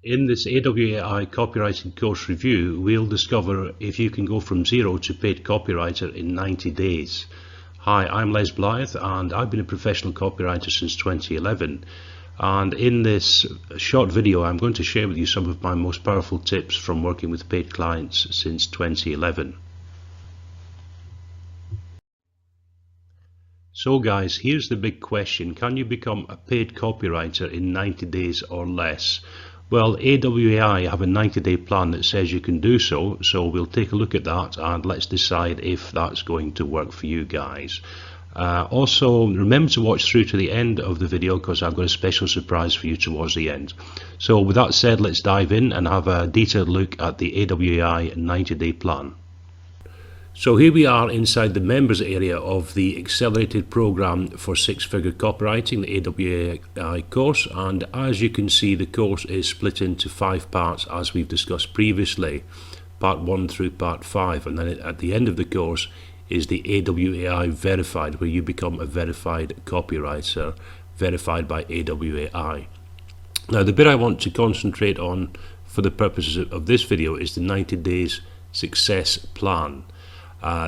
In this AWAI Copywriting course review, we'll discover if you can go from zero to paid copywriter in 90 days. Hi, I'm Les Blythe and I've been a professional copywriter since 2011. And in this short video, I'm going to share with you some of my most powerful tips from working with paid clients since 2011. So guys, here's the big question. Can you become a paid copywriter in 90 days or less? Well, AWAI have a 90-day plan that says you can do so, so we'll take a look at that and let's decide if that's going to work for you guys. Also, remember to watch through to the end of the video because I've got a special surprise for you towards the end. So with that said, let's dive in and have a detailed look at the AWAI 90-day plan. So here we are inside the members area of the accelerated program for six-figure copywriting, the AWAI course, and as you can see the course is split into 5 parts as we've discussed previously, part 1 through part 5, and then at the end of the course is the AWAI verified, where you become a verified copywriter, verified by AWAI. Now the bit I want to concentrate on for the purposes of this video is the 90 days success plan.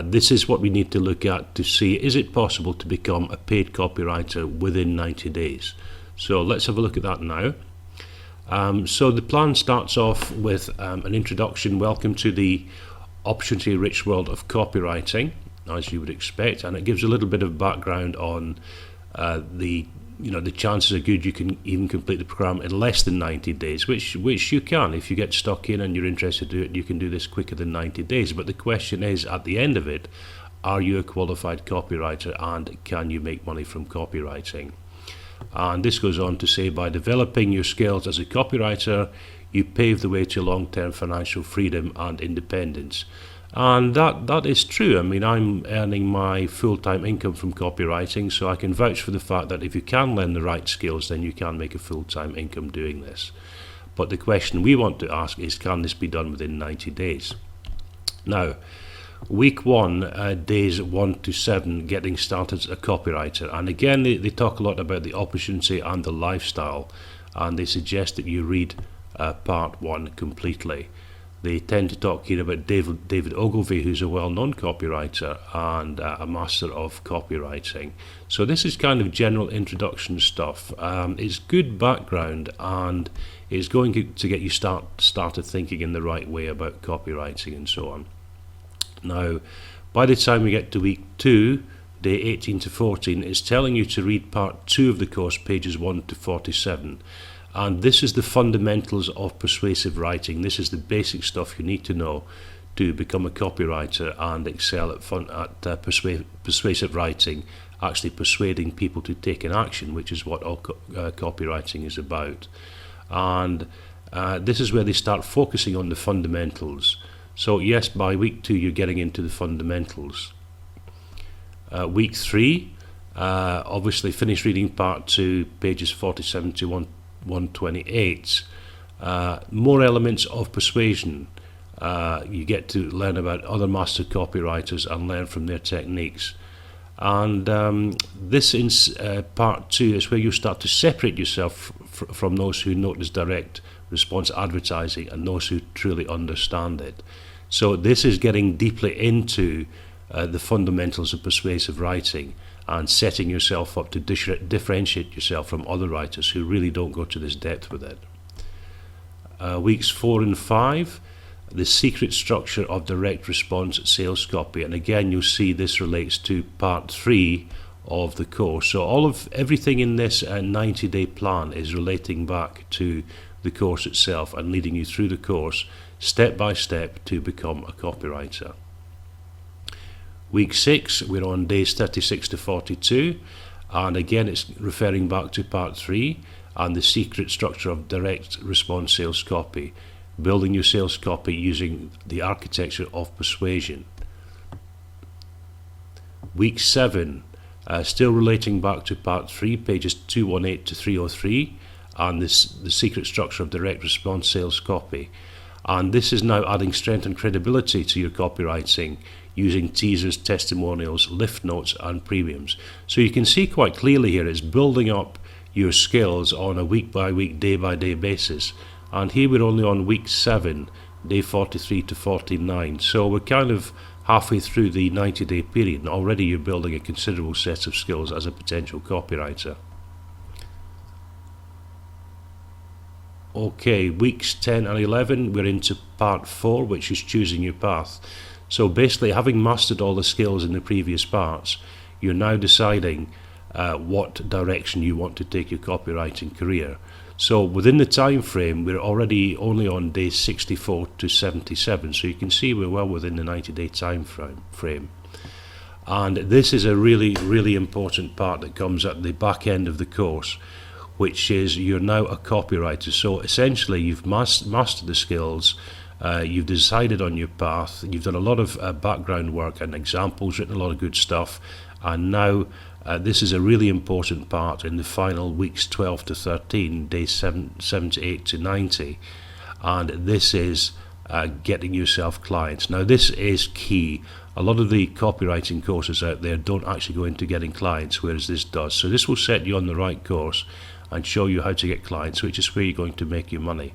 This is what we need to look at to see, is it possible to become a paid copywriter within 90 days? So let's have a look at that now. So the plan starts off with an introduction. Welcome to the opportunity-rich world of copywriting, as you would expect, and it gives a little bit of background on the chances are good you can even complete the program in less than 90 days, which you can. If you get stuck in and you're interested to do it, you can do this quicker than 90 days. But the question is, at the end of it, are you a qualified copywriter and can you make money from copywriting? And this goes on to say, by developing your skills as a copywriter, you pave the way to long-term financial freedom and independence. And that is true. I mean, I'm earning my full-time income from copywriting, so I can vouch for the fact that if you can learn the right skills, then you can make a full-time income doing this. But the question we want to ask is, can this be done within 90 days? Now, week 1, days 1 to 7, getting started as a copywriter. And again, they talk a lot about the opportunity and the lifestyle, and they suggest that you read part 1 completely. They tend to talk here about David Ogilvy, who's a well-known copywriter and a master of copywriting. So this is kind of general introduction stuff. It's good background and it's going to get you started thinking in the right way about copywriting and so on. Now, by the time we get to week 2, day 18 to 14, it's telling you to read part 2 of the course, pages 1 to 47. And this is the fundamentals of persuasive writing. This is the basic stuff you need to know to become a copywriter and excel at persuasive writing, actually persuading people to take an action, which is what all copywriting is about. And this is where they start focusing on the fundamentals. So yes, by week 2 you're getting into the fundamentals. Week 3, obviously finish reading part 2, pages 47 to 128. More elements of persuasion. You get to learn about other master copywriters and learn from their techniques. And this in part 2 is where you start to separate yourself from those who notice direct response advertising and those who truly understand it. So this is getting deeply into the fundamentals of persuasive writing and setting yourself up to differentiate yourself from other writers who really don't go to this depth with it. Weeks 4 and 5, the secret structure of direct response sales copy, and again you'll see this relates to part 3 of the course. So everything in this 90-day plan is relating back to the course itself and leading you through the course step by step to become a copywriter. Week 6, we're on days 36 to 42, and again it's referring back to part 3 and the secret structure of direct response sales copy, building your sales copy using the architecture of persuasion. Week 7, still relating back to part 3, pages 218 to 303, and the secret structure of direct response sales copy. And this is now adding strength and credibility to your copywriting using teasers, testimonials, lift notes and premiums. So you can see quite clearly here it's building up your skills on a week by week, day by day basis and here we're only on week 7, day 43 to 49, so we're kind of halfway through the 90-day period, and already you're building a considerable set of skills as a potential copywriter. Okay, weeks 10 and 11, we're into part 4, which is choosing your path. So basically, having mastered all the skills in the previous parts, you're now deciding what direction you want to take your copywriting career. So within the time frame, we're already only on day 64 to 77, so you can see we're well within the 90-day time frame. And this is a really important part that comes at the back end of the course, which is you're now a copywriter. So essentially you've mastered the skills, you've decided on your path, you've done a lot of background work and examples, written a lot of good stuff, and now this is a really important part in the final weeks 12 to 13, days 78 to 90, and this is getting yourself clients. Now this is key. A lot of the copywriting courses out there don't actually go into getting clients, whereas this does. So this will set you on the right course and show you how to get clients, which is where you're going to make your money.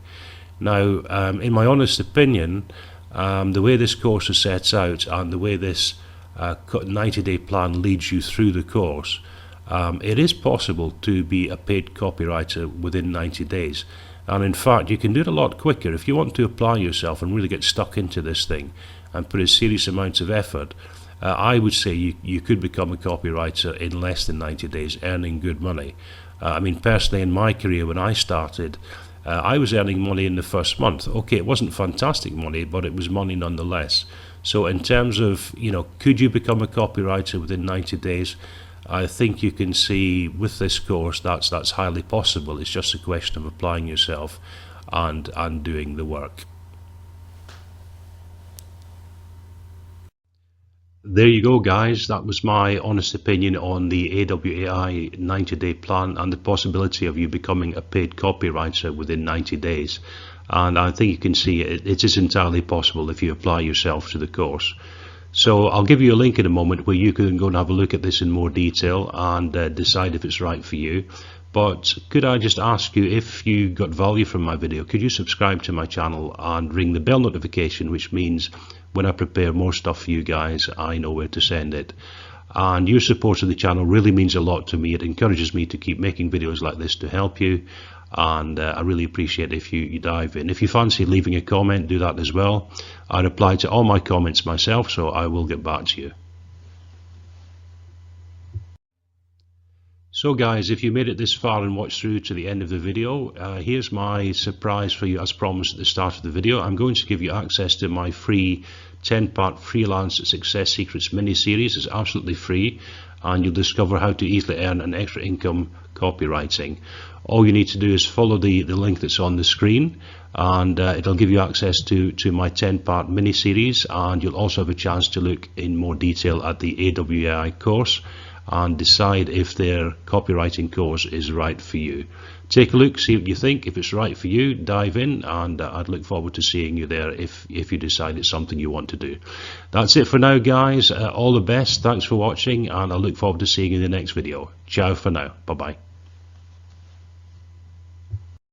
Now, in my honest opinion, the way this course is set out and the way this 90-day plan leads you through the course, it is possible to be a paid copywriter within 90 days. And in fact, you can do it a lot quicker. If you want to apply yourself and really get stuck into this thing and put a serious amount of effort, I would say you could become a copywriter in less than 90 days, earning good money. I mean, personally, in my career, when I started, I was earning money in the first month. Okay, it wasn't fantastic money, but it was money nonetheless. So in terms of, could you become a copywriter within 90 days? I think you can see with this course that's highly possible. It's just a question of applying yourself and doing the work. There you go, guys. That was my honest opinion on the AWAI 90-day plan and the possibility of you becoming a paid copywriter within 90 days. And I think you can see it is entirely possible if you apply yourself to the course. So I'll give you a link in a moment where you can go and have a look at this in more detail and decide if it's right for you. But could I just ask you, if you got value from my video, could you subscribe to my channel and ring the bell notification, which means when I prepare more stuff for you guys, I know where to send it. And your support of the channel really means a lot to me. It encourages me to keep making videos like this to help you, and I really appreciate if you dive in. If you fancy leaving a comment, do that as well. I reply to all my comments myself, so I will get back to you. So guys, if you made it this far and watched through to the end of the video, here's my surprise for you as promised at the start of the video. I'm going to give you access to my free 10-part freelance success secrets mini-series. It's absolutely free, and you'll discover how to easily earn an extra income copywriting. All you need to do is follow the link that's on the screen, and it'll give you access to my 10-part mini-series, and you'll also have a chance to look in more detail at the AWAI course and decide if their copywriting course is right for you. Take a look, see what you think. If it's right for you, dive in, and I'd look forward to seeing you there if you decide it's something you want to do. That's it for now, guys. All the best. Thanks for watching, and I look forward to seeing you in the next video. Ciao for now. Bye-bye.